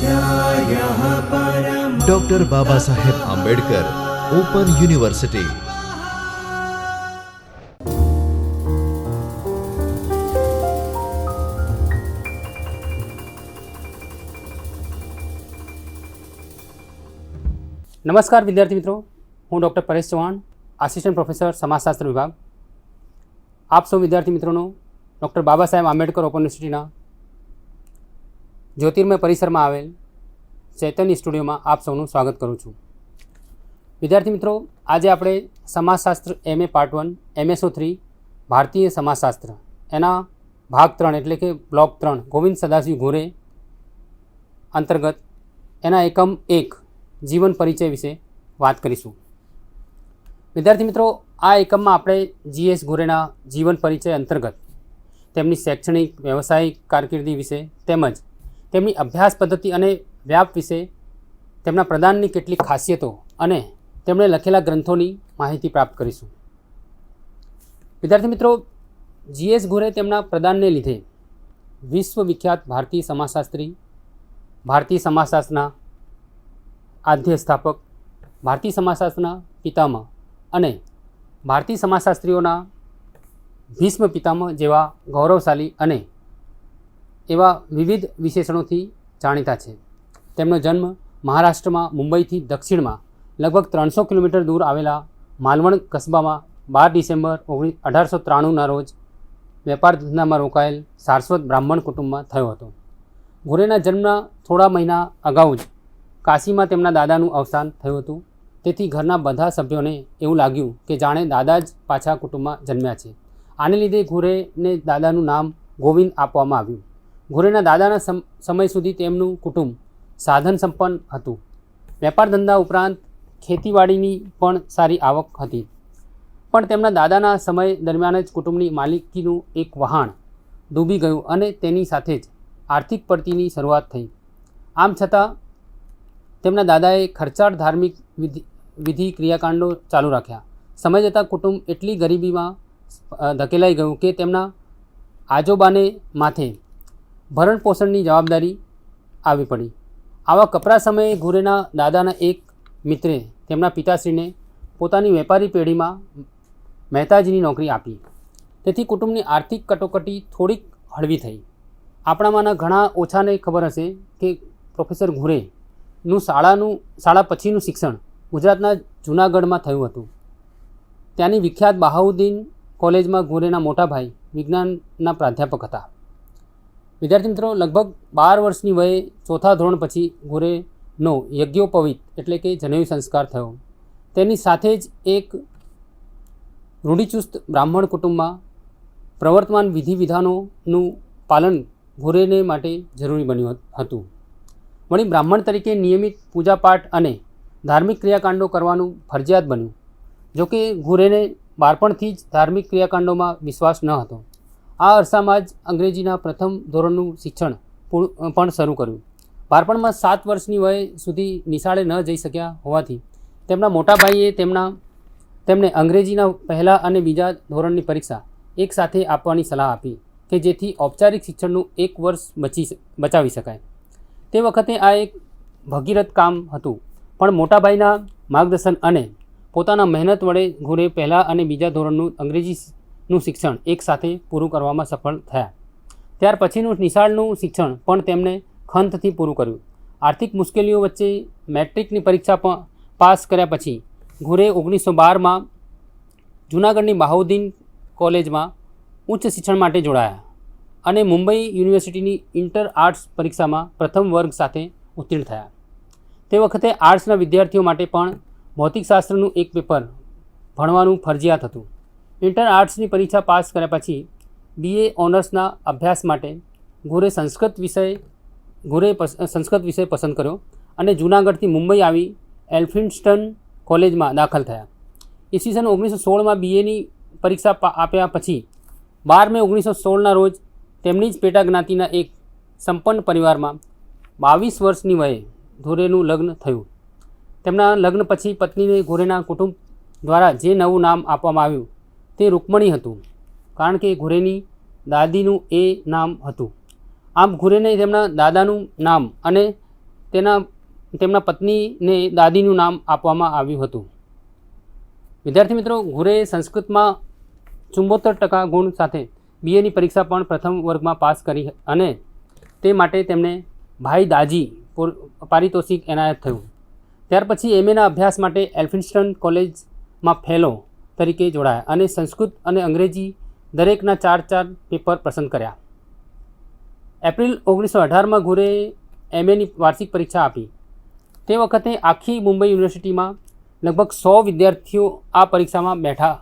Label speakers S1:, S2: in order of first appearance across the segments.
S1: स्वाध्यायः परमः।
S2: Doctor Baba Saheb Ambedkar open university.
S3: નમસ્કાર વિદ્યાર્થી મિત્રો, હું doctor Paresh Chauhan, assistant professor સમાજશાસ્ત્ર વિભાગ. આપ સૌ વિદ્યાર્થી મિત્રોનો ડૉક્ટર બાબા સાહેબ આંબેડકર ઓપન યુનિવર્સિટીના જ્યોતિર્મય પરિસરમાં આવેલ ચૈતન્ય સ્ટુડિયોમાં આપ સૌનું સ્વાગત કરું છું. વિદ્યાર્થી મિત્રો, આજે આપણે સમાજશાસ્ત્ર MA પાર્ટ 1 MSO3 ભારતીય સમાજશાસ્ત્ર એના ભાગ 3 એટલે કે બ્લોક 3 ગોવિંદ સદાશિવ ઘોરે અંતર્ગત એના એકમ 1 જીવન પરિચય વિશે વાત કરીશું. વિદ્યાર્થી મિત્રો, આ એકમમાં આપણે GS ઘોરેના જીવન પરિચય અંતર્ગત તેમની શૈક્ષણિક વ્યવસાયિક કારકિર્દી વિશે તેમજ તેમની અભ્યાસ પદ્ધતિ અને વ્યાપ વિશે, તેમના પ્રદાનની કેટલીક ખાસિયતો અને તેમણે લખેલા ગ્રંથોની માહિતી પ્રાપ્ત કરીશું. વિદ્યાર્થી મિત્રો, GS ઘોરે તેમના પ્રદાનને લીધે વિશ્વવિખ્યાત ભારતીય સમાજશાસ્ત્રી, ભારતીય સમાજશાસ્ત્રના આદ્ય સ્થાપક, ભારતીય સમાજશાસ્ત્રના પિતામહ અને ભારતીય સમાજશાસ્ત્રીઓના ભીષ્મ પિતામહ જેવા ગૌરવશાળી અને એવા વિવિધ વિશેષણોથી જાણીતા છે. તેમનો જન્મ મહારાષ્ટ્રમાં મુંબઈથી દક્ષિણમાં લગભગ 300 કિલોમીટર દૂર આવેલા માલવણ કસ્બામાં 12 ડિસેમ્બર 1893ના રોજ વેપાર ધંધામાં રોકાયેલ સારસ્વત બ્રાહ્મણ કુટુંબમાં થયો હતો. ઘોરેના જન્મના થોડા મહિના અગાઉ જ કાશીમાં તેમના દાદાનું અવસાન થયું હતું. તેથી ઘરના બધા સભ્યોને એવું લાગ્યું કે જાણે દાદા જ પાછા કુટુંબમાં જન્મ્યા છે. આને લીધે ઘોરેને દાદાનું નામ ગોવિંદ આપવામાં આવ્યું. ઘોરેના દાદાના સમય સુધી તેમનું કુટુંબ સાધન સંપન્ન હતું. વેપાર ધંધા ઉપરાંત ખેતીવાડીની પણ સારી આવક હતી. પણ તેમના દાદાના સમય દરમિયાન જ કુટુંબની માલિકીનું એક વહાણ ડૂબી ગયું અને તેની સાથે જ આર્થિક પડતીની શરૂઆત થઈ. આમ છતાં તેમના દાદાએ ખર્ચાળ ધાર્મિક વિધિ ક્રિયાકાંડો ચાલુ રાખ્યા. સમય જતાં કુટુંબ એટલી ગરીબીમાં ધકેલાઈ ગયું કે તેમના આજોબાને માથે ભરણ પોષણની જવાબદારી આવી પડી. આવા કપરા સમયે ઘોરેના દાદાના એક મિત્રે તેમના પિતાશ્રીને પોતાની વેપારી પેઢીમાં મહેતાજીની નોકરી આપી. તેથી કુટુંબની આર્થિક કટોકટી થોડીક હળવી થઈ. આપણામાંના ઘણા ઓછાને ખબર હશે કે પ્રોફેસર ઘોરેનું શાળા પછીનું શિક્ષણ ગુજરાતના જૂનાગઢમાં થયું હતું. ત્યાંની વિખ્યાત બહાઉદ્દીન કોલેજમાં ઘોરેના મોટા ભાઈ વિજ્ઞાનના પ્રાધ્યાપક હતા. વિદ્યાર્થી મિત્રો, લગભગ 12 વર્ષની વયે ચોથા ધોરણ પછી ઘોરેનો યજ્ઞોપવિત એટલે કે જનેવી સંસ્કાર થયો. તેની સાથે જ એક રૂઢિચુસ્ત બ્રાહ્મણ કુટુંબમાં પ્રવર્તમાન વિધિ વિધાનોનું પાલન ઘોરેને માટે જરૂરી બન્યું હતું. વળી બ્રાહ્મણ તરીકે નિયમિત પૂજાપાઠ અને ધાર્મિક ક્રિયાકાંડો કરવાનું ફરજિયાત બન્યું. જોકે ઘોરેને બાળપણથી જ ધાર્મિક ક્રિયાકાંડોમાં વિશ્વાસ ન હતો. આ અરસામાં જ અંગ્રેજીના પ્રથમ ધોરણનું શિક્ષણ પણ શરૂ કર્યું. બાળપણમાં 7 વર્ષની વય સુધી નિશાળે ન જઈ શક્યા હોવાથી તેમના મોટા ભાઈએ તેમને અંગ્રેજીના પહેલા અને બીજા ધોરણની પરીક્ષા એકસાથે આપવાની સલાહ આપી કે જેથી ઔપચારિક શિક્ષણનું 1 વર્ષ બચાવી શકાય. તે વખતે આ એક ભગીરથ કામ હતું, પણ મોટાભાઈના માર્ગદર્શન અને પોતાના મહેનત વડે ઘોરે પહેલા અને બીજા ધોરણનું અંગ્રેજીનું શિક્ષણ એકસાથે પૂરું કરવામાં સફળ થયા. ત્યાર પછીનું નિશાળનું શિક્ષણ પણ તેમણે ખંતથી પૂરું કર્યું. આર્થિક મુશ્કેલીઓ વચ્ચે મેટ્રિકની પરીક્ષા પાસ કર્યા પછી ઘોરે 1912માં જૂનાગઢની બહાઉદ્દીન કોલેજમાં ઉચ્ચ શિક્ષણ માટે જોડાયા અને મુંબઈ યુનિવર્સિટીની ઇન્ટર આર્ટ્સ પરીક્ષામાં પ્રથમ વર્ગ સાથે ઉત્તીર્ણ થયા. તે વખતે આર્ટ્સના વિદ્યાર્થીઓ માટે પણ ભૌતિકશાસ્ત્રનું એક પેપર ભણવાનું ફરજિયાત હતું. ઇન્ટર આર્ટ્સની પરીક્ષા પાસ કર્યા પછી BA ઓનર્સના અભ્યાસ માટે ઘોરે સંસ્કૃત વિષય પસંદ કર્યો અને જૂનાગઢથી મુંબઈ આવી એલ્ફિન્સ્ટન કોલેજમાં દાખલ થયા. ઈસવીસન 1916માં BAની પરીક્ષા આપ્યા પછી 12 મે 1916ના રોજ તેમની જ પેટા જ્ઞાતિના એક સંપન્ન પરિવારમાં 22 વર્ષની વયે ઘોરેનું લગ્ન થયું. તેમના લગ્ન પછી પત્નીને ઘોરેના કુટુંબ દ્વારા જે નવું નામ આપવામાં આવ્યું તે રૂકમણી હતું, કારણ કે ઘોરેની દાદીનું એ નામ હતું. આમ ઘોરેને તેમના દાદાનું નામ અને તેમના પત્નીને દાદીનું નામ આપવામાં આવ્યું હતું. વિદ્યાર્થી મિત્રો, ઘુરેએ સંસ્કૃતમાં 74% ગુણ સાથે બીએની પરીક્ષા પણ પ્રથમ વર્ગમાં પાસ કરી અને તે માટે તેમને ભાઈ દાજી પારિતોષિક એનાયત થયું. ત્યાર પછી એમએના અભ્યાસ માટે એલ્ફિન્સ્ટન કોલેજમાં ફેલો તરીકે જોડાયા અને સંસ્કૃત અને અંગ્રેજી દરેકના 4 પેપર પસંદ કર્યા. એપ્રિલ 1918માં ઘુરેએ એમએની વાર્ષિક પરીક્ષા આપી. તે વખતે આખી મુંબઈ યુનિવર્સિટીમાં લગભગ 100 વિદ્યાર્થીઓ આ પરીક્ષામાં બેઠા.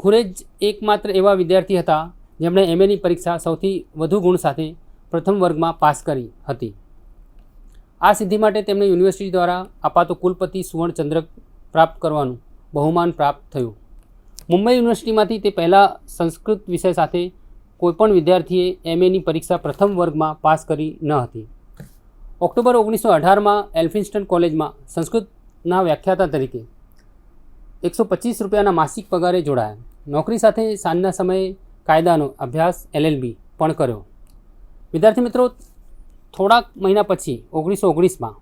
S3: ઘુરે જ એકમાત્ર એવા વિદ્યાર્થી હતા જેમણે એમએની પરીક્ષા સૌથી વધુ ગુણ સાથે પ્રથમ વર્ગમાં પાસ કરી હતી. આ સિદ્ધિ માટે તેમને યુનિવર્સિટી દ્વારા અપાતો કુલપતિ સુવર્ણ ચંદ્રક પ્રાપ્ત કરવાનું બહુમાન પ્રાપ્ત થયું. મુંબઈ યુનિવર્સિટીમાંથી તે પહેલાં સંસ્કૃત વિષય સાથે કોઈપણ વિદ્યાર્થીએ એમએની પરીક્ષા પ્રથમ વર્ગમાં પાસ કરી ન હતી. ઓક્ટોબર 1918માં એલ્ફિન્સ્ટન કોલેજમાં સંસ્કૃતના વ્યાખ્યાતા તરીકે 125 રૂપિયાના માસિક પગારે જોડાયા. નોકરી સાથે સાંજના સમયે કાયદાનો અભ્યાસ LLB પણ કર્યો. વિદ્યાર્થી મિત્રો, થોડાક મહિના પછી 1919માં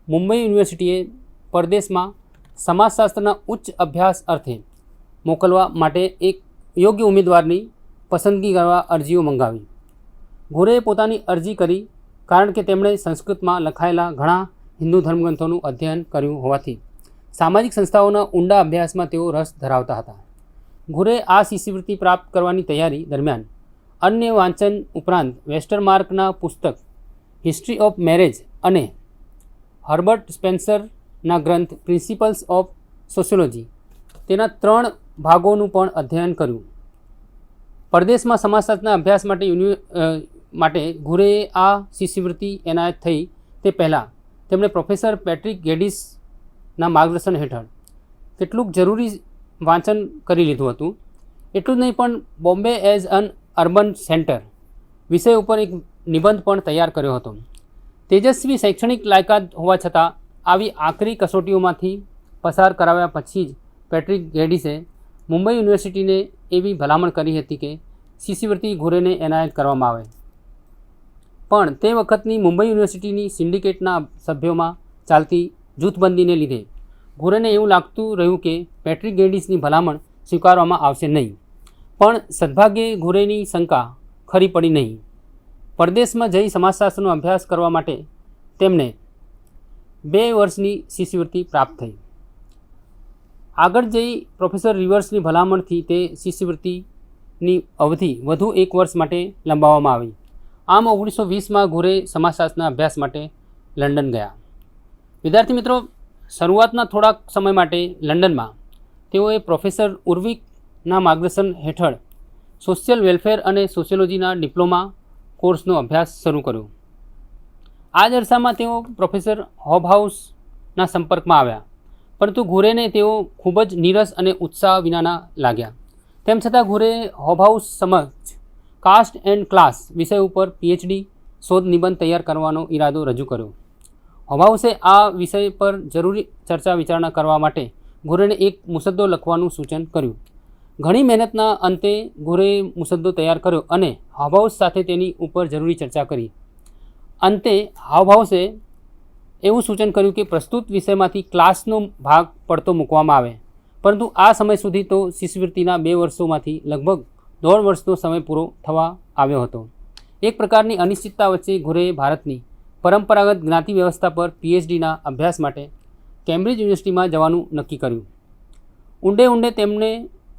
S3: મુંબઈ યુનિવર્સિટીએ પરદેશમાં સમાજશાસ્ત્રના ઉચ્ચ અભ્યાસ અર્થે મોકલવા માટે એક યોગ્ય ઉમેદવારની પસંદગી કરવા અરજીઓ મંગાવી. ઘુરેએ પોતાની અરજી કરી કારણ કે તેમણે સંસ્કૃતમાં લખાયેલા ઘણા હિન્દુ ધર્મગ્રંથોનું અધ્યયન કર્યું હોવાથી સામાજિક સંસ્થાઓના ઊંડા અભ્યાસમાં તેઓ રસ ધરાવતા હતા. ઘુરેએ આ શિષ્યવૃત્તિ પ્રાપ્ત કરવાની તૈયારી દરમિયાન અન્ય વાંચન ઉપરાંત વેસ્ટરમાર્કના પુસ્તક હિસ્ટ્રી ઓફ મેરેજ અને હર્બર્ટ સ્પેન્સરના ગ્રંથ પ્રિન્સિપલ્સ ઓફ સોશિયોલોજી તેના 3 ભાગોનું પણ અધ્યયન કર્યું. પરદેશમાં સમાજશાસ્ત્રના અભ્યાસ માટે ઘુરેએ આ શિષ્યવૃત્તિ એનાયત થઈ તે પહેલાં તેમણે પ્રોફેસર પેટ્રિક ગેડિસના માર્ગદર્શન હેઠળ કેટલુંક જરૂરી વાંચન કરી લીધું હતું. એટલું જ નહીં પણ બોમ્બે એઝ અન અર્બન સેન્ટર વિષય ઉપર એક નિબંધ પણ તૈયાર કર્યો હતો. તેજસ્વી શૈક્ષણિક લાયકાત હોવા છતાં આવી આકરી કસોટીઓમાંથી પસાર કરાવ્યા પછી જ પેટ્રિક ગેડિસે મુંબઈ યુનિવર્સિટીને એવી ભલામણ કરી હતી કે શિષ્યવૃત્તિ ઘુરેને એનાયત કરવામાં આવે. પણ તે વખતની મુંબઈ યુનિવર્સિટીની સિન્ડિકેટના સભ્યોમાં ચાલતી જૂથબંધીને લીધે ઘુરેને એવું લાગતું રહ્યું કે પેટ્રિક ગેડિસની ભલામણ સ્વીકારવામાં આવશે નહીં. પણ સદભાગ્યે ઘુરેની શંકા ખરી પડી નહીં. પરદેશમાં જઈ સમાજશાસ્ત્રનો અભ્યાસ કરવા માટે તેમને 2 વર્ષની શિષ્યવૃત્તિ પ્રાપ્ત થઈ. આગળ જઈ પ્રોફેસર રિવર્સની ભલામણથી તે શિષ્યવૃત્તિની અવધિ વધુ 1 વર્ષ માટે લંબાવવામાં આવી. આમ 1920માં ઘુરે સમાજશાસ્ત્રના અભ્યાસ માટે લંડન ગયા. વિદ્યાર્થી મિત્રો, શરૂઆતના થોડાક સમય માટે લંડનમાં તેઓએ પ્રોફેસર ઉર્વિકના માર્ગદર્શન હેઠળ સોશિયલ વેલફેર અને સોશિયોલોજીના ડિપ્લોમા કોર્સનો અભ્યાસ શરૂ કર્યો. આ જ અરસામાં તેઓ પ્રોફેસર હોબહાઉસના સંપર્કમાં આવ્યા, પરંતુ ઘુરેને તેઓ ખૂબ જ નીરસ અને ઉત્સાહ વિનાના લાગ્યા. તેમ છતાં ઘુરેએ હોબહાઉસ સમક્ષ કાસ્ટ એન્ડ ક્લાસ વિષય ઉપર PhD શોધ નિબંધ તૈયાર કરવાનો ઈરાદો રજૂ કર્યો. હોબહાઉસે આ વિષય પર જરૂરી ચર્ચા વિચારણા કરવા માટે ઘુરેને એક મુસદ્દો લખવાનું સૂચન કર્યું. ઘણી મહેનતના અંતે ઘુરેએ મુસદ્દો તૈયાર કર્યો અને હોબહાઉસ સાથે તેની ઉપર જરૂરી ચર્ચા કરી. અંતે હોબહાઉસે એવું સૂચન કર્યું કે પ્રસ્તુત વિષયમાંથી ક્લાસનો ભાગ પડતો મૂકવામાં આવે. પરંતુ આ સમય સુધી તો શિષ્યવૃત્તિના 2 વર્ષોમાંથી લગભગ 1.5 વર્ષનો સમય પૂરો થવા આવ્યો હતો. એક પ્રકારની અનિશ્ચિતતા વચ્ચે ઘુરેએ ભારતની પરંપરાગત જ્ઞાતિ વ્યવસ્થા પર PhDના અભ્યાસ માટે કેમ્બ્રિજ યુનિવર્સિટીમાં જવાનું નક્કી કર્યું. ઊંડે તેમને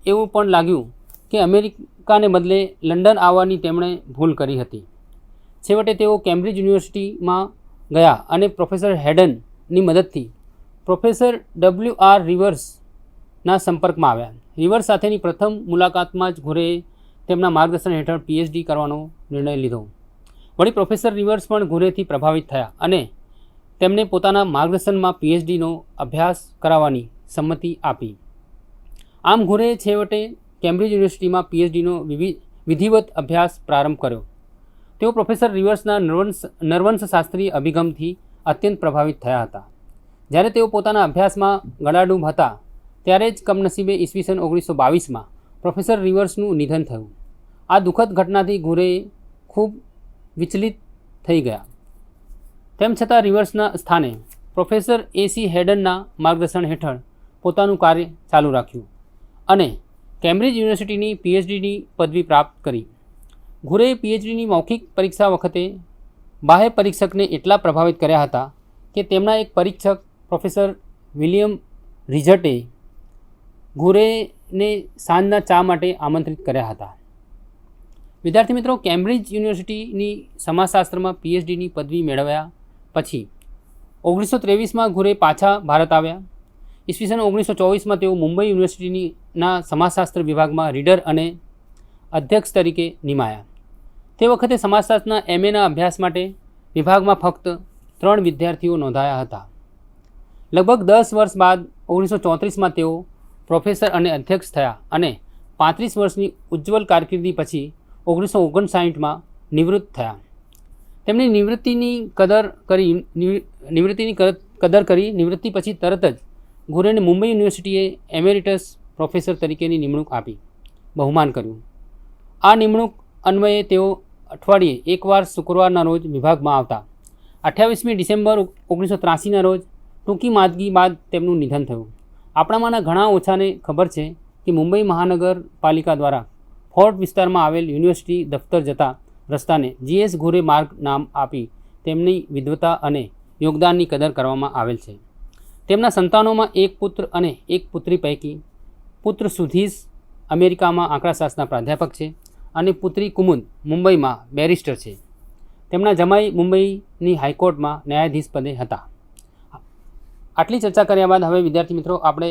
S3: એવું પણ લાગ્યું કે અમેરિકાને બદલે લંડન આવવાની તેમણે ભૂલ કરી હતી. છેવટે તેઓ કેમ્બ્રિજ યુનિવર્સિટીમાં ગયા અને પ્રોફેસર હેડનની મદદથી પ્રોફેસર WR રિવર્સના સંપર્કમાં આવ્યા. રિવર્સ સાથેની પ્રથમ મુલાકાતમાં જ ઘુરેએ તેમના માર્ગદર્શન હેઠળ PhD કરવાનો નિર્ણય લીધો. વળી પ્રોફેસર રિવર્સ પણ ઘુરેથી પ્રભાવિત થયા અને તેમને પોતાના માર્ગદર્શનમાં PhDનો અભ્યાસ કરાવવાની સંમતિ આપી. આમ ઘુરેએ છેવટે કેમ્બ્રિજ યુનિવર્સિટીમાં PhDનો વિધિવત અભ્યાસ પ્રારંભ કર્યો. તેઓ પ્રોફેસર રિવર્સના નરવંશશાસ્ત્રીય અભિગમથી અત્યંત પ્રભાવિત થયા હતા. જ્યારે તેઓ પોતાના અભ્યાસમાં ગળાડૂબ હતા ત્યારે જ કમનસીબે ઈસવીસન 1922માં પ્રોફેસર રિવર્સનું નિધન થયું. આ દુઃખદ ઘટનાથી ઘુરે ખૂબ વિચલિત થઈ ગયા. તેમ છતાં રિવર્સના સ્થાને પ્રોફેસર AC હેડનના માર્ગદર્શન હેઠળ પોતાનું કાર્ય ચાલુ રાખ્યું અને કેમ્બ્રિજ યુનિવર્સિટીની PhDની પદવી પ્રાપ્ત કરી. ઘુરેએ PhDની મૌખિક પરીક્ષા વખતે બાહ્ય પરીક્ષકને એટલા પ્રભાવિત કર્યા હતા કે તેમના એક પરીક્ષક પ્રોફેસર વિલિયમ રિઝટે ઘુરેને સાંજના ચા માટે આમંત્રિત કર્યા હતા. વિદ્યાર્થી મિત્રો, કેમ્બ્રિજ યુનિવર્સિટીની સમાજશાસ્ત્રમાં PhDની પદવી મેળવ્યા પછી 1923માં ઘુરે પાછા ભારત આવ્યા. ઈસવીસન 1924માં તેઓ મુંબઈ યુનિવર્સિટીના સમાજશાસ્ત્ર વિભાગમાં રીડર અને અધ્યક્ષ તરીકે નિમાયા. તે વખતે સમાજશાસ્ત્રના MAના અભ્યાસ માટે વિભાગમાં ફક્ત 3 વિદ્યાર્થીઓ નોંધાયા હતા. લગભગ 10 વર્ષ બાદ 1934માં તેઓ પ્રોફેસર અને અધ્યક્ષ થયા અને 35 વર્ષની ઉજ્જવલ કારકિર્દી પછી 1959માં નિવૃત્ત થયા. તેમની નિવૃત્તિની કદર કરી નિવૃત્તિ પછી તરત જ ઘુરેને મુંબઈ યુનિવર્સિટીએ એમેરિટસ પ્રોફેસર તરીકેની નિમણૂક આપી બહુમાન કર્યું. આ નિમણૂક અન્વયે તેઓ અઠવાડિયે એકવાર શુક્રવારના રોજ વિભાગમાં આવતા. 28મી ડિસેમ્બર 1983ના રોજ ટૂંકી માંદગી બાદ તેમનું નિધન થયું. આપણામાંના ઘણા ઓછાને ખબર છે કે મુંબઈ મહાનગરપાલિકા દ્વારા ફોર્ટ વિસ્તારમાં આવેલ યુનિવર્સિટી દફતર જતા રસ્તાને GS ઘુરે માર્ગ નામ આપી તેમની વિદ્વતા અને યોગદાનની કદર કરવામાં આવેલ છે. તેમના સંતાનોમાં એક પુત્ર અને એક પુત્રી પૈકી પુત્ર સુધીશ અમેરિકામાં આંકડાશાસ્ત્રના પ્રાધ્યાપક છે અને પુત્રી કુમુદ મુંબઈમાં બેરિસ્ટર છે. તેમના જમાઈ મુંબઈની હાઈકોર્ટમાં ન્યાયાધીશ પદે હતા. આટલી ચર્ચા કર્યા બાદ હવે વિદ્યાર્થી મિત્રો આપણે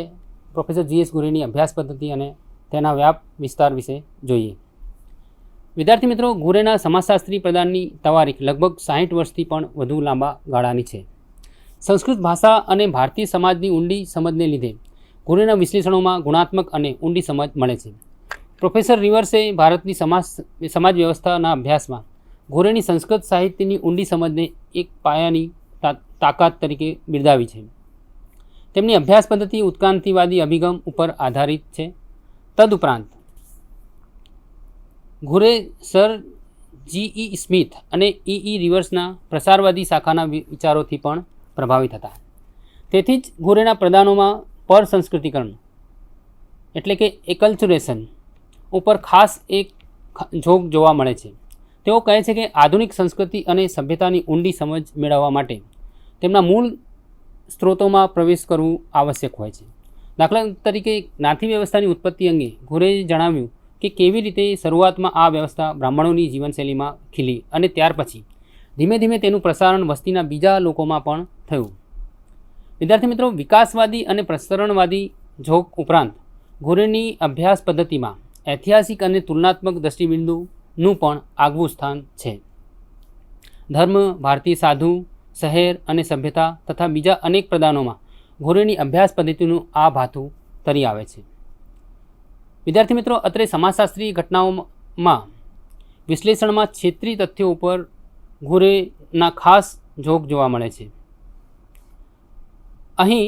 S3: પ્રોફેસર GS ઘુરેની અભ્યાસ પદ્ધતિ અને તેના વ્યાપ વિસ્તાર વિશે જોઈએ. વિદ્યાર્થી મિત્રો, ઘુરેના સમાજશાસ્ત્રી પ્રદાનની તવારીખ લગભગ 60 વર્ષથી પણ વધુ લાંબા ગાળાની છે. સંસ્કૃત ભાષા અને ભારતીય સમાજની ઊંડી સમજને લીધે ઘુરેના વિશ્લેષણોમાં ગુણાત્મક અને ઊંડી સમજ મળે છે. પ્રોફેસર રિવર્સે ભારતની સમાજ વ્યવસ્થાના અભ્યાસમાં ઘુરેની સંસ્કૃત સાહિત્યની ઊંડી સમજને એક પાયાની તાકાત તરીકે બિરદાવી છે. તેમની અભ્યાસ પદ્ધતિ ઉત્ક્રાંતિવાદી અભિગમ ઉપર આધારિત છે. તદુપરાંત ઘુરે સર GE સ્મિથ અને EE રિવર્સના પ્રસારવાદી શાખાના વિચારોથી પણ પ્રભાવિત હતા. તેથી જ ઘુરેના પ્રદાનોમાં પરસંસ્કૃતિકરણ એટલે કે એકલ્ચુરેશન ઉપર ખાસ એક ઝોક જોવા મળે છે. તેઓ કહે છે કે આધુનિક સંસ્કૃતિ અને સભ્યતાની ઊંડી સમજ મેળવવા માટે તેમના મૂળ સ્ત્રોતોમાં પ્રવેશ કરવું આવશ્યક હોય છે. દાખલા તરીકે જ્ઞાતિ વ્યવસ્થાની ઉત્પત્તિ અંગે ઘુરેએ જણાવ્યું કે કેવી રીતે શરૂઆતમાં આ વ્યવસ્થા બ્રાહ્મણોની જીવનશૈલીમાં ખીલી અને ત્યાર પછી ધીમે ધીમે તેનું પ્રસારણ વસ્તીના બીજા લોકોમાં પણ થયું. વિદ્યાર્થી મિત્રો, વિકાસવાદી અને પ્રસરણવાદી ઝોક ઉપરાંત ઘુરેની અભ્યાસ પદ્ધતિમાં ઐતિહાસિક અને તુલનાત્મક દૃષ્ટિબિંદુનું પણ આગવું સ્થાન છે. ધર્મ, ભારતીય સાધુ, શહેર અને સભ્યતા તથા બીજા અનેક પ્રદાનોમાં ઘુરેની અભ્યાસ પદ્ધતિનું આ ભાથું તરી આવે છે. વિદ્યાર્થી મિત્રો, અત્રે સમાજશાસ્ત્રીય ઘટનાઓમાં વિશ્લેષણમાં ક્ષેત્રીય તથ્યો ઉપર ઘુરેના ખાસ ઝોક જોવા મળે છે. અહીં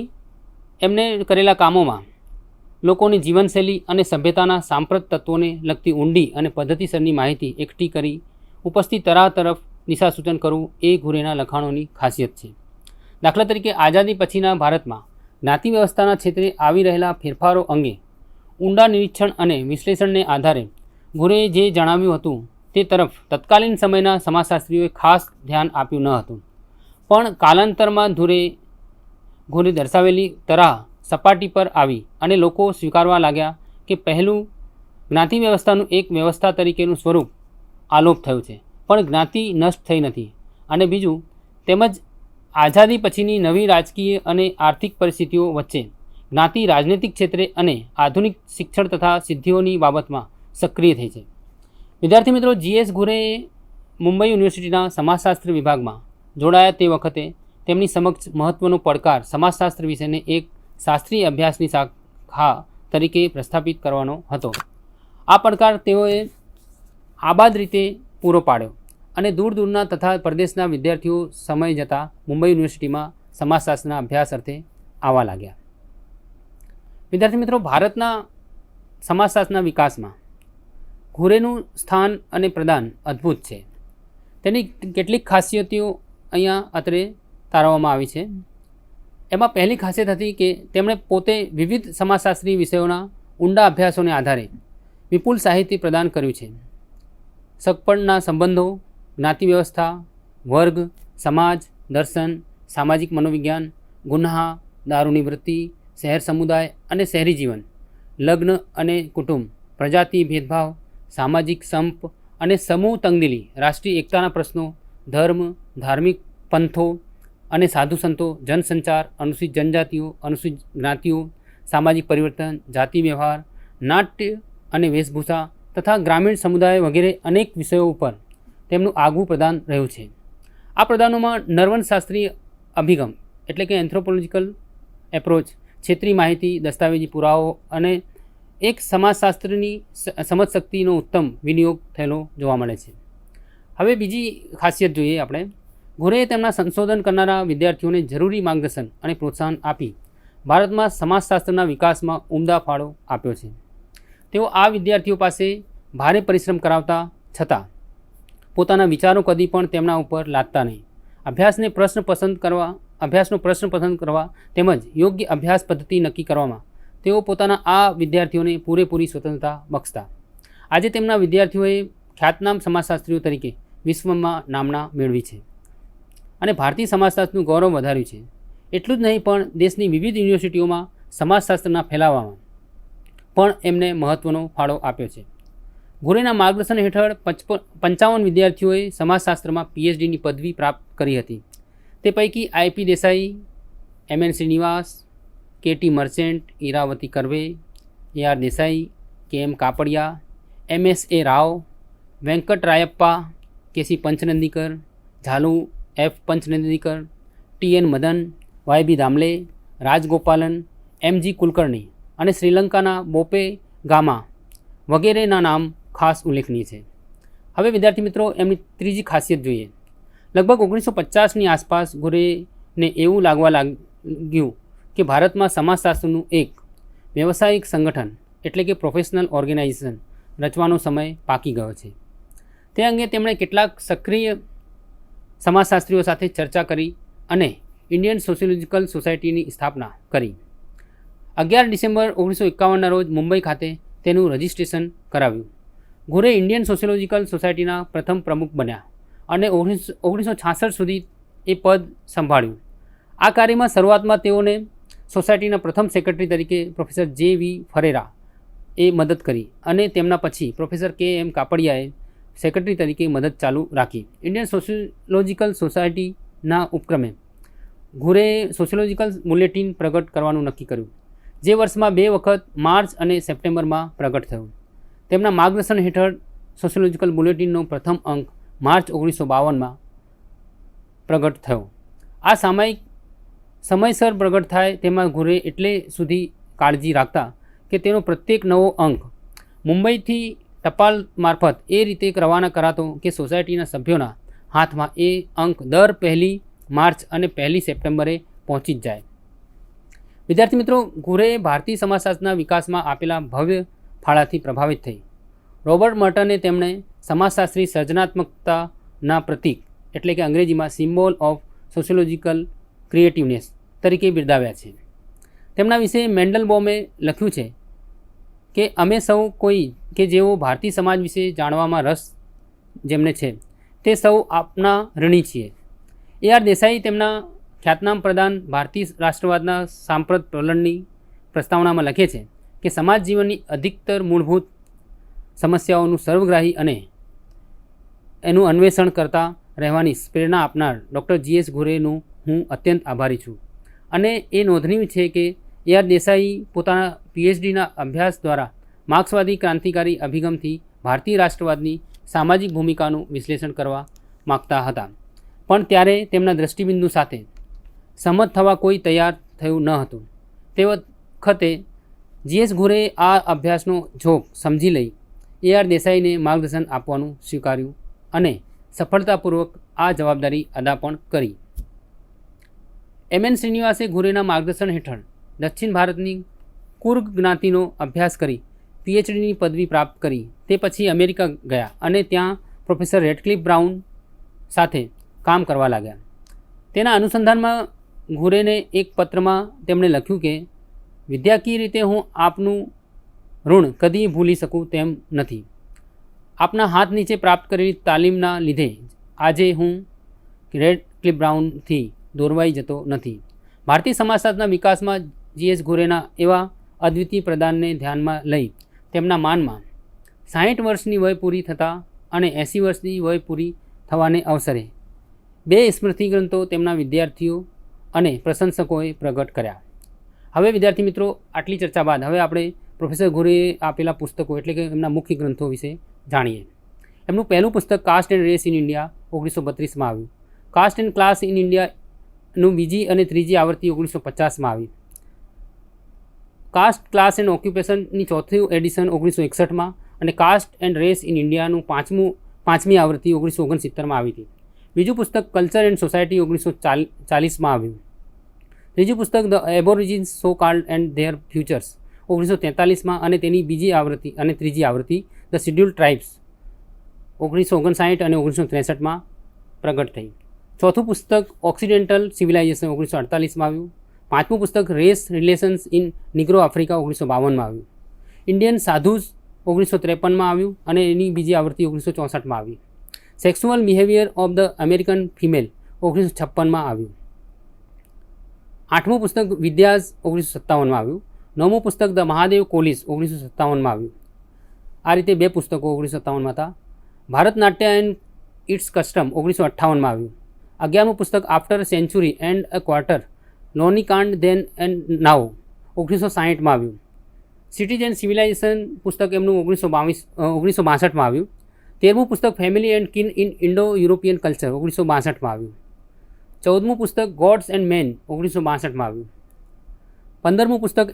S3: એમને કરેલા કામોમાં લોકોની જીવનશૈલી અને સભ્યતાના સાંપ્રત તત્વોને લગતી ઊંડી અને પદ્ધતિસરની માહિતી એકઠી કરી ઉપસ્થિત તરાહ તરફ દિશાસૂચન કરવું એ ઘુરેના લખાણોની ખાસિયત છે. દાખલા તરીકે આઝાદી પછીના ભારતમાં જ્ઞાતિ વ્યવસ્થાના ક્ષેત્રે આવી રહેલા ફેરફારો અંગે ઊંડા નિરીક્ષણ અને વિશ્લેષણને આધારે ઘુરેએ જે જણાવ્યું હતું તે તરફ તત્કાલીન સમયના સમાજશાસ્ત્રીઓએ ખાસ ધ્યાન આપ્યું ન હતું. પણ કાલાંતરમાં ઘુરે દર્શાવેલી તરાહ સપાટી પર આવી અને લોકો સ્વીકારવા લાગ્યા કે પહેલું જ્ઞાતિ વ્યવસ્થાનું એક વ્યવસ્થા તરીકેનું સ્વરૂપ આલોપ થયું છે, પણ જ્ઞાતિ નષ્ટ થઈ નથી. અને બીજું, તેમજ આઝાદી પછીની નવી રાજકીય અને આર્થિક પરિસ્થિતિઓ વચ્ચે જ્ઞાતિ રાજનૈતિક ક્ષેત્રે અને આધુનિક શિક્ષણ તથા સિદ્ધિઓની બાબતમાં સક્રિય થઈ છે. વિદ્યાર્થી મિત્રો, GS ઘુરેએ મુંબઈ યુનિવર્સિટીના સમાજશાસ્ત્ર વિભાગમાં જોડાયા તે વખતે તેમની સમક્ષ મહત્ત્વનો પડકાર સમાજશાસ્ત્ર વિશેને એક શાસ્ત્રીય અભ્યાસની શાખા તરીકે પ્રસ્થાપિત કરવાનો હતો. આ પડકાર તેઓએ આબાદ રીતે પૂરો પાડ્યો અને દૂર દૂરના તથા પરદેશના વિદ્યાર્થીઓ સમય જતાં મુંબઈ યુનિવર્સિટીમાં સમાજશાસ્ત્રના અભ્યાસ અર્થે આવવા લાગ્યા. વિદ્યાર્થી મિત્રો, ભારતના સમાજશાસ્ત્રના વિકાસમાં ઘુરેનું સ્થાન અને પ્રદાન અદ્ભુત છે. તેની કેટલીક ખાસિયતો અહીંયા અત્રે તારવવામાં આવી છે. એમાં પહેલી ખાસિયત હતી કે તેમણે પોતે વિવિધ સમાજશાસ્ત્રી વિષયોના ઊંડા અભ્યાસોને આધારે વિપુલ સાહિત્ય પ્રદાન કર્યું છે. સગપણના સંબંધો, જ્ઞાતિ વ્યવસ્થા, વર્ગ, સમાજ, દર્શન, સામાજિક મનોવિજ્ઞાન, ગુન્હા, દારૂની વૃત્તિ, શહેર સમુદાય અને શહેરી જીવન, લગ્ન અને કુટુંબ, પ્રજાતિ ભેદભાવ, સામાજિક સંપ અને સમૂહ તંગદિલી, રાષ્ટ્રીય એકતાના પ્રશ્નો, ધર્મ, ધાર્મિક પંથો અને સાધુ સંતો, જનસંચાર, અનુસૂચિત જનજાતિઓ, અનુસૂચિત જ્ઞાતિઓ, સામાજિક પરિવર્તન, જાતિ વ્યવહાર, નાટ્ય અને વેશભૂષા તથા ગ્રામીણ સમુદાય વગેરે અનેક વિષયો ઉપર તેમનું આગવું પ્રદાન રહ્યું છે. આ પ્રદાનોમાં નરવણશાસ્ત્રીય અભિગમ એટલે કે એન્થ્રોપોલોજીકલ એપ્રોચ, ક્ષેત્રીય માહિતી, દસ્તાવેજી પુરાવો અને એક સમાજશાસ્ત્રની સમજશક્તિનો ઉત્તમ વિનિયોગ થયેલો જોવા મળે છે. હવે બીજી ખાસિયત જોઈએ આપણે. ઘુરેએ તેમના સંશોધન કરનારા વિદ્યાર્થીઓને જરૂરી માર્ગદર્શન અને પ્રોત્સાહન આપી ભારતમાં સમાજશાસ્ત્રના વિકાસમાં ઉમદા ફાળો આપ્યો છે. તેઓ આ વિદ્યાર્થીઓ પાસે ભારે પરિશ્રમ કરાવતા છતાં પોતાના વિચારો કદી પણ તેમના ઉપર લાદતા નહીં. અભ્યાસનો પ્રશ્ન પસંદ કરવા તેમજ યોગ્ય અભ્યાસ પદ્ધતિ નક્કી કરવામાં તેઓ પોતાના આ વિદ્યાર્થીઓને પૂરેપૂરી સ્વતંત્રતા બક્ષતા. આજે તેમના વિદ્યાર્થીઓએ ખ્યાતનામ સમાજશાસ્ત્રીઓ તરીકે વિશ્વમાં નામના મેળવી છે અને ભારતીય સમાજશાસ્ત્રનું ગૌરવ વધાર્યું છે. એટલું જ નહીં પણ દેશની વિવિધ યુનિવર્સિટીઓમાં સમાજશાસ્ત્રના ફેલાવામાં પણ એમને મહત્ત્વનો ફાળો આપ્યો છે. ઘુરેના માર્ગદર્શન હેઠળ 55 વિદ્યાર્થીઓએ સમાજશાસ્ત્રમાં PhDની પદવી પ્રાપ્ત કરી હતી. તે પૈકી IP Desai, MN Srinivasa, KT merchant, Iravati કરવે, AR Desai, KM Kapadia, MSA Rao, Venkat રાયપ્પા, KC પંચનંદીકર, Zalu F પંચનંદીકર, TN Madan, YB દામલે, રાજગોપાલન, MG Kulkarni અને શ્રીલંકાના બોપે ગામા વગેરેના નામ ખાસ ઉલ્લેખનીય છે. હવે વિદ્યાર્થી મિત્રો, એમની ત્રીજી ખાસિયત જોઈએ. લગભગ 1950ની આસપાસ ઘુરેને એવું લાગવા લાગ્યું કે ભારતમાં સમાજશાસ્ત્રનું એક વ્યવસાયિક સંગઠન એટલે કે પ્રોફેશનલ ઓર્ગેનાઇઝેશન રચવાનો સમય પાકી ગયો છે. તે અંગે તેમણે કેટલાક સક્રિય સમાજશાસ્ત્રીઓ સાથે ચર્ચા કરી અને ઇન્ડિયન સોશિયોલોજીકલ સોસાયટીની સ્થાપના કરી. 11 ડિસેમ્બર 1951ના રોજ મુંબઈ ખાતે તેનું રજિસ્ટ્રેશન કરાવ્યું. ઘુરે ઇન્ડિયન સોશિયોલોજીકલ સોસાયટીના પ્રથમ પ્રમુખ બન્યા અને 1966 સુધી એ પદ સંભાળ્યું. આ કાર્યમાં શરૂઆતમાં તેઓને સોસાયટીના પ્રથમ સેક્રેટરી તરીકે પ્રોફેસર JV ફરેરા એ મદદ કરી અને તેમના પછી પ્રોફેસર KM કાપડિયાએ સેક્રેટરી તરીકે મદદ ચાલુ રાખી. ઇન્ડિયન સોશિયોલોજીકલ સોસાયટીના ઉપક્રમે ઘુરેએ સોશિયોલોજીકલ બુલેટિન પ્રગટ કરવાનું નક્કી કર્યું, જે વર્ષમાં 2 વખત માર્ચ અને સપ્ટેમ્બરમાં પ્રગટ થયું. તેમના માર્ગદર્શન હેઠળ સોશિયોલોજીકલ બુલેટિનનો પ્રથમ અંક માર્ચ 1952માં પ્રગટ થયો. આ સામાયિક સમયસર પ્રગટ થાય તેમાં ઘુરે એટલે સુધી કાળજી રાખતા કે તેનો પ્રત્યેક નવો અંક મુંબઈથી ટપાલ મારફત એ રીતે રવાના કરાતો કે સોસાયટીના સભ્યોના હાથમાં એ અંક દર 1 માર્ચ અને 1 સપ્ટેમ્બરે પહોંચી જ જાય. વિદ્યાર્થી મિત્રો, ઘુરેએ ભારતીય સમાજશાસ્ત્રના વિકાસમાં આપેલા ભવ્ય ફાળાથી પ્રભાવિત થઈ. રોબર્ટ મર્ટને તેમણે સમાજશાસ્ત્રી સર્જનાત્મકતાના પ્રતીક એટલે કે અંગ્રેજીમાં સિમ્બોલ ઓફ સોશિયોલોજીકલ ક્રિએટિવનેસ તરીકે બિરદાવ્યા છે. તેમના વિશે મેન્ડલબોમે લખ્યું છે કે અમે સૌ કોઈ કે જેઓ ભારતીય સમાજ વિશે જાણવામાં રસ જેમને છે તે સૌ આપના ઋણી છીએ. AR દેસાઈ તેમના ખ્યાતનામ પ્રદાન ભારતીય રાષ્ટ્રવાદના સાંપ્રત પ્રલણની પ્રસ્તાવનામાં લખે છે કે સમાજ જીવનની અધિકતર મૂળભૂત સમસ્યાઓનું સર્વગ્રાહી અને એનું અન્વેષણ કરતા રહેવાની પ્રેરણા આપનાર ડૉક્ટર GS ઘુરેનું હું અત્યંત આભારી છું. અને એ નોંધનીય છે કે AR દેસાઈ પોતાના PhDના અભ્યાસ દ્વારા માર્ક્સવાદી ક્રાંતિકારી અભિગમથી ભારતીય રાષ્ટ્રવાદની સામાજિક ભૂમિકાનું વિશ્લેષણ કરવા માગતા હતા, પણ ત્યારે તેમના દૃષ્ટિબિંદુ સાથે સંમત થવા કોઈ તૈયાર થયું ન હતું. તે વખતે GS ઘુરેએ આ અભ્યાસનો ઝોક સમજી લઈ AR દેસાઈને માર્ગદર્શન આપવાનું સ્વીકાર્યું અને સફળતાપૂર્વક આ જવાબદારી અદા પણ કરી. MN શ્રીનિવાસે ઘુરેના માર્ગદર્શન હેઠળ દક્ષિણ ભારતની કુર્ગ જ્ઞાતિનો અભ્યાસ કરી PhDની પદવી પ્રાપ્ત કરી. તે પછી અમેરિકા ગયા અને ત્યાં પ્રોફેસર રેડક્લિફ બ્રાઉન સાથે કામ કરવા લાગ્યા. તેના અનુસંધાનમાં ઘુરેને એક પત્રમાં તેમણે લખ્યું કે વિદ્યાકીય રીતે હું આપનું ઋણ કદી ભૂલી શકું તેમ નથી. આપના હાથ નીચે પ્રાપ્ત કરેલી તાલીમના લીધે આજે હું રેડ ક્લિફ બ્રાઉનથી દોરવાઈ જતો નથી. ભારતીય સમાજશાસ્ત્રના વિકાસમાં GS ઘુરેના એવા અદ્વિતીય પ્રદાનને ધ્યાનમાં લઈ તેમના માનમાં 60 વર્ષની વય પૂરી થતાં અને 80 વર્ષની વય પૂરી થવાને અવસરે 2 સ્મૃતિગ્રંથો તેમના વિદ્યાર્થીઓ અને પ્રશંસકોએ પ્રગટ કર્યા. હવે વિદ્યાર્થી મિત્રો, આટલી ચર્ચા બાદ હવે આપણે પ્રોફેસર ઘુરેએ આપેલા પુસ્તકો એટલે કે એમના મુખ્ય ગ્રંથો વિશે જાણીએ. એમનું પહેલું પુસ્તક caste and race in India 1932માં આવ્યું. કાસ્ટ એન્ડ ક્લાસ ઇન ઇન્ડિયાનું બીજી અને ત્રીજી આવૃત્તિ 1950માં આવી. કાસ્ટ ક્લાસ એન્ડ ઓક્યુપેશનની ચોથું એડિશન 1961માં અને કાસ્ટ એન્ડ રેસ ઇન ઇન્ડિયાનું પાંચમી આવૃત્તિ 1969માં આવી હતી. બીજું પુસ્તક કલ્ચર એન્ડ સોસાયટી 1940માં આવ્યું. ત્રીજું પુસ્તક the aborigines so called and their futures 1943માં અને તેની બીજી આવૃત્તિ અને ત્રીજી આવૃત્તિ ધ શિડ્યુલ્ડ ટ્રાઇબ્સ 1959 અને 1963માં પ્રગટ થઈ. ચોથું પુસ્તક ઓક્સિડેન્ટલ સિવિલાઇઝેશન 1948માં આવ્યું. પાંચમું પુસ્તક રેસ રિલેશન્સ ઇન નિગ્રો આફ્રિકા 1952માં આવ્યું. ઇન્ડિયન સાધુઝ 1953માં આવ્યું અને એની બીજી આવૃત્તિ 1964માં આવી. Sexual behaviour of the American female 1956માં આવ્યું. આઠમું પુસ્તક વિદ્યાઝ 1957માં આવ્યું. નવમું પુસ્તક ધ મહાદેવ કોલિસ 1957માં આવ્યું. આ રીતે 2 પુસ્તકો 1957માં હતા. ભારતનાટ્ય એન્ડ ઇટ્સ કસ્ટમ 1958માં આવ્યું. 11મું પુસ્તક after century and a quarter Lonikand then and now 1960માં આવ્યું. સિટીઝ એન્ડ સિવિલાઇઝેશન પુસ્તક એમનું 1962માં આવ્યું. 13મું પુસ્તક family and kin in Indo European culture 1962માં આવ્યું. 14મું પુસ્તક ગોડ્સ એન્ડ મેન 1962માં આવ્યું. 15મું પુસ્તક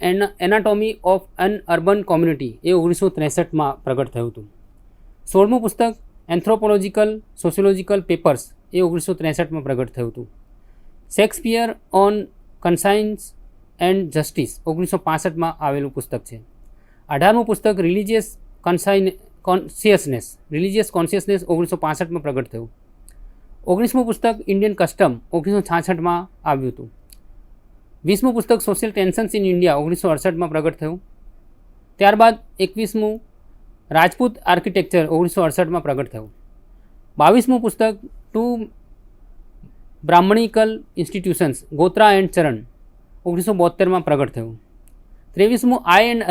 S3: anatomy of an urban community એ 1963માં પ્રગટ થયું હતું. 16મું પુસ્તક એન્થ્રોપોલોજીકલ સોશિયોલોજીકલ પેપર્સ એ 1963માં પ્રગટ થયું હતું. શેક્સપિયર ઓન કન્સાઇન્સ એન્ડ જસ્ટિસ 1965માં આવેલું પુસ્તક છે. 18મું પુસ્તક રિલિજિયસ કોન્શિયસનેસ 1965માં પ્રગટ થયું. 19મું પુસ્તક ઇન્ડિયન કસ્ટમ 1966માં આવ્યું હતું. 20મું પુસ્તક સોશિયલ ટેન્શન્સ ઇન ઇન્ડિયા 1968માં પ્રગટ થયું. ત્યારબાદ 21મું રાજપૂત આર્કિટેક્ચર 1968માં પ્રગટ થયું. 22મું પુસ્તક ટુ બ્રાહ્મણિકલ ઇન્સ્ટિટ્યુશન્સ ગોત્રા એન્ડ ચરણ 1972માં પ્રગટ થયું. 23મું આઈ એન્ડ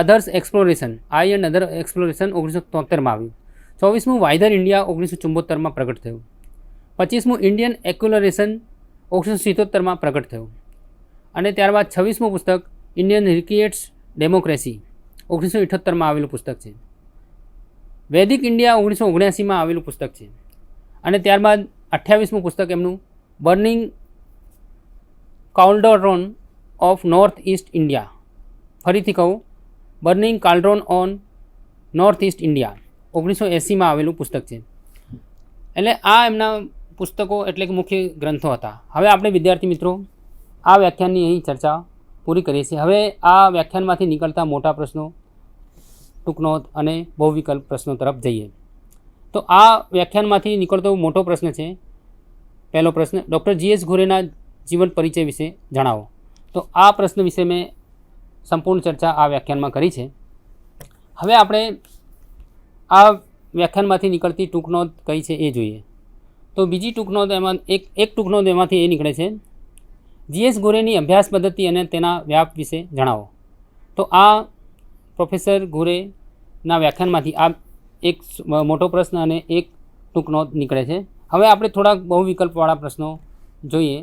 S3: અધર્સ એક્સપ્લોરેશન 1973માં આવ્યું. 24મું વાઇધર ઇન્ડિયા 1974માં પ્રગટ થયું. 25મું ઇન્ડિયન એક્યુલરેશન 1977માં પ્રગટ થયું. અને ત્યારબાદ 26મું પુસ્તક ઇન્ડિયન રિક્રિએટ્સ ડેમોક્રેસી 1978માં આવેલું પુસ્તક છે. વૈદિક ઇન્ડિયા 1979માં આવેલું પુસ્તક છે. અને ત્યારબાદ 28મું પુસ્તક એમનું burning cauldron of north east India. ફરીથી કહું, burning cauldron on north east India 1980માં આવેલું પુસ્તક છે. એટલે આ એમના પુસ્તકો એટલે કે મુખ્ય ગ્રંથો હતા. હવે આપણે વિદ્યાર્થી મિત્રો આ વ્યાખ્યાનની અહીં ચર્ચા પૂરી કરીએ છીએ. હવે આ વ્યાખ્યાનમાંથી નીકળતા મોટા પ્રશ્નો, ટૂંકનોંધ અને બહુવિકલ્પ પ્રશ્નો તરફ જઈએ. તો આ વ્યાખ્યાનમાંથી નીકળતો મોટો પ્રશ્ન છે. પહેલો પ્રશ્ન, ડૉક્ટર GS ઘુરેના જીવન પરિચય વિશે જણાવો. તો આ પ્રશ્ન વિશે મેં સંપૂર્ણ ચર્ચા આ વ્યાખ્યાનમાં કરી છે. હવે આપણે આ વ્યાખ્યાનમાંથી નીકળતી ટૂંકનોંધ કઈ છે એ જોઈએ. તો બીજી ટૂંકનોંધ એમાં એક ટૂંકનોંધ એમાંથી એ નીકળે છે, GS ઘુરેની અભ્યાસ પદ્ધતિ અને તેના વ્યાપ વિશે જણાવો. તો આ પ્રોફેસર ઘુરેના વ્યાખ્યાનમાંથી આ એક મોટો પ્રશ્ન અને એક ટૂંકનોંધ નીકળે છે. હવે આપણે થોડાક બહુવિકલ્પવાળા પ્રશ્નો જોઈએ.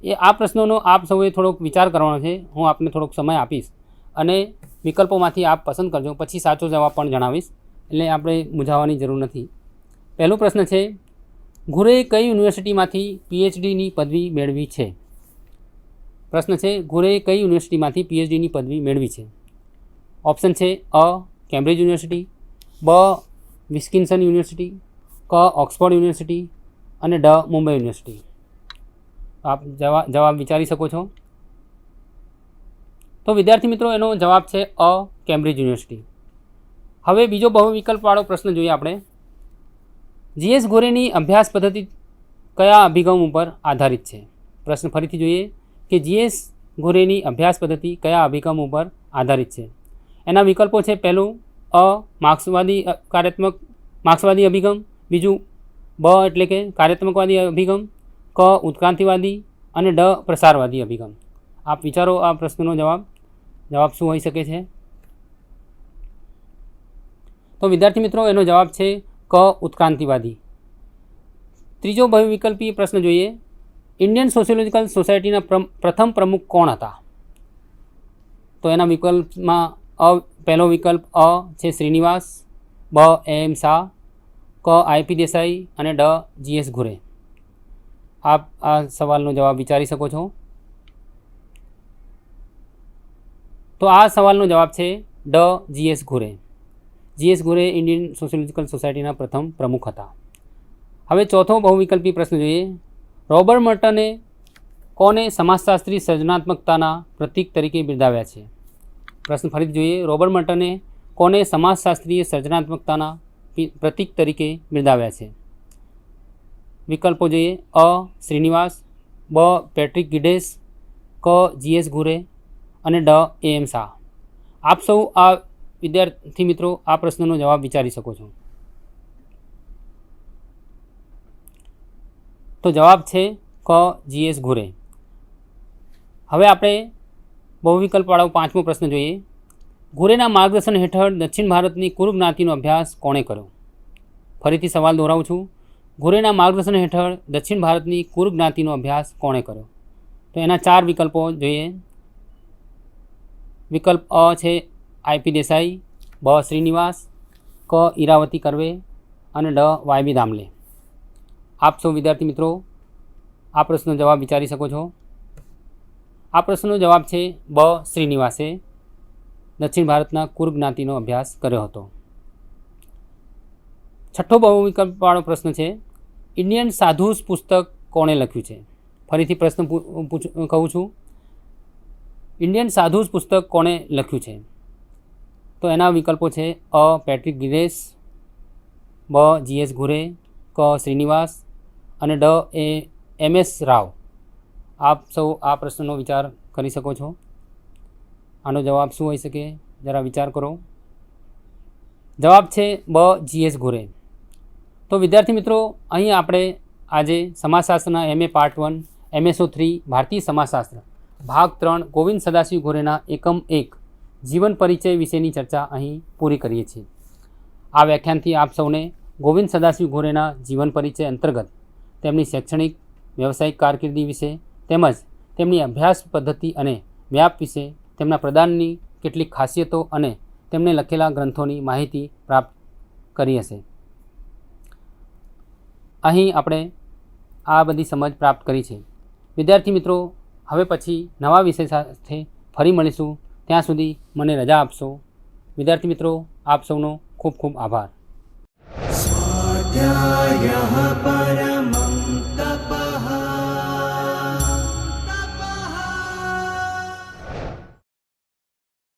S3: એ આ પ્રશ્નોનો આપ સૌએ થોડોક વિચાર કરવાનો છે. હું આપને થોડોક સમય આપીશ અને વિકલ્પોમાંથી આપ પસંદ કરજો. પછી સાચો જવાબ પણ જણાવીશ, એટલે આપણે મૂંઝાવાની જરૂર નથી. પહેલો પ્રશ્ન છે, ઘુરેએ કઈ યુનિવર્સિટીમાંથી PhDની પદવી મેળવી છે? પ્રશ્ન છે, ઘુરેએ કઈ યુનિવર્સિટીમાંથી PhDની પદવી મેળવી છે? ઓપ્શન છે અ કેમ્બ્રિજ યુનિવર્સિટી, બ વિસ્કિન્સન યુનિવર્સિટી, ક ઓક્સફોર્ડ યુનિવર્સિટી અને ડ મુંબઈ યુનિવર્સિટી. આપ જવાબ વિચારી શકો છો. તો વિદ્યાર્થી મિત્રો એનો જવાબ છે અ કેમ્બ્રિજ યુનિવર્સિટી. હવે બીજો બહુ વિકલ્પવાળો પ્રશ્ન જોઈએ આપણે. GS ઘુરેની અભ્યાસ પદ્ધતિ કયા અભિગમ ઉપર આધારિત છે? પ્રશ્ન ફરીથી જોઈએ કે જીએસ ઘુરેની અભ્યાસ પદ્ધતિ કયા અભિગમ ઉપર આધારિત છે? એના વિકલ્પો છે, પહેલું માર્ક્સવાદી અભિગમ, બીજું બ એટલે કે કાર્યાત્મકવાદી અભિગમ, ક ઉત્ક્રાંતિવાદી અને ડ પ્રસારવાદી અભિગમ. આપ વિચારો આ પ્રશ્નનો જવાબ શું હોઈ શકે છે? તો વિદ્યાર્થી મિત્રો એનો જવાબ છે ક ઉત્ક્રાંતિવાદી. ત્રીજો બહુવિકલ્પી પ્રશ્ન જોઈએ. ઇન્ડિયન સોશિયોલોજીકલ સોસાયટીના પ્રથમ પ્રમુખ કોણ હતા? તો એના વિકલ્પમાં પહેલો વિકલ્પ અ છે શ્રીનિવાસ, બ એમ શાહ, ક આઈપી દેસાઈ અને ડ જીએસ ઘુરે. આપ આ સવાલનો જવાબ વિચારી શકો છો. તો આ સવાલનો જવાબ છે ડ જીએસ ઘુરે. જીએસ ઘુરે ઇન્ડિયન સોશિયોલોજીકલ સોસાયટીના પ્રથમ પ્રમુખ હતા. હવે ચોથો બહુવિકલ્પી પ્રશ્ન જોઈએ. રોબર્ટ મર્ટને કોને સમાજશાસ્ત્રી સર્જનાત્મકતાના પ્રતીક તરીકે બિરદાવ્યા છે? પ્રશ્ન ફરીથી જોઈએ. રોબર્ટ મર્ટને કોને સમાજશાસ્ત્રીય સર્જનાત્મકતાના પ્રતીક તરીકે બિરદાવ્યા છે? વિકલ્પો જોઈએ. અ શ્રીનિવાસ, બ પેટ્રિક ગિડેસ, ક જીએસ ઘુરે અને ડ એમ શાહ. આપ સૌ આ વિદ્યાર્થી મિત્રો આ પ્રશ્નનો જવાબ વિચારી શકો છો. તો જવાબ છે ક જીએસ ઘુરે. હવે આપણે બહુવિકલ્પવાળો પાંચમો પ્રશ્ન જોઈએ. ઘુરેના માર્ગદર્શન હેઠળ દક્ષિણ ભારતની કુરુ જ્ઞાતિનો અભ્યાસ કોણે કર્યો? ફરીથી સવાલ દોહરાવું છું. ઘુરેના માર્ગદર્શન હેઠળ દક્ષિણ ભારતની કુરુ જ્ઞાતિનો અભ્યાસ કોણે કર્યો? તો એના 4 વિકલ્પો જોઈએ. વિકલ્પ અ છે આઈપી દેસાઈ, બ શ્રીનિવાસ, ક ઈરાવતી કરવે અને ડ વાયબી દામલે. આપ સૌ વિદ્યાર્થી મિત્રો આ પ્રશ્નનો જવાબ વિચારી શકો છો. આ પ્રશ્નનો જવાબ છે બ શ્રીનિવાસે દક્ષિણ ભારતના કુરુ જ્ઞાતિનો અભ્યાસ કર્યો હતો. છઠ્ઠો બહુવિકલ્પવાળો પ્રશ્ન છે. ઇન્ડિયન સાધુસ પુસ્તક કોણે લખ્યું છે? ફરીથી પ્રશ્ન કહું છું. ઇન્ડિયન સાધુસ પુસ્તક કોણે લખ્યું છે? તો એના વિકલ્પો છે અ પેટ્રિક ગિડેસ, બ જીએસ ઘુરે, ક શ્રીનિવાસ અને ડ એમ એસ રાવ. આપ સૌ આ પ્રશ્નનો વિચાર કરી શકો છો. આનો જવાબ શું હોઈ શકે? જરા વિચાર કરો. જવાબ છે બ જીએસ ઘુરે. તો વિદ્યાર્થી મિત્રો અહીં આપણે આજે સમાજશાસ્ત્રના MA પાર્ટ 1 MSO3 ભારતીય સમાજશાસ્ત્ર ભાગ 3 ગોવિંદ સદાશિવ ઘુરેના એકમ 1 જીવન પરિચય વિશેની ચર્ચા અહીં પૂરી કરીએ છીએ. આ વ્યાખ્યાનથી આપ સૌને ગોવિંદ સદાશિવ ઘુરેના જીવન પરિચય અંતર્ગત તેમની શૈક્ષણિક વ્યવસાયિક કારકિર્દી વિશે તેમજ તેમની અભ્યાસ પદ્ધતિ અને વ્યાપ વિશે, તેમના પ્રદાનની કેટલીક ખાસિયતો અને તેમને લખેલા ગ્રંથોની માહિતી પ્રાપ્ત કરી હશે. અહીં આપણે આ બધી સમજ પ્રાપ્ત કરી છે. વિદ્યાર્થી મિત્રો હવે પછી નવા વિષય સાથે ફરી મળીશું. ત્યાં સુધી મને રજા આપશો. વિદ્યાર્થી મિત્રો આપ સૌનો ખૂબ ખૂબ આભાર.
S1: સ્વાધ્યાયઃ પરમ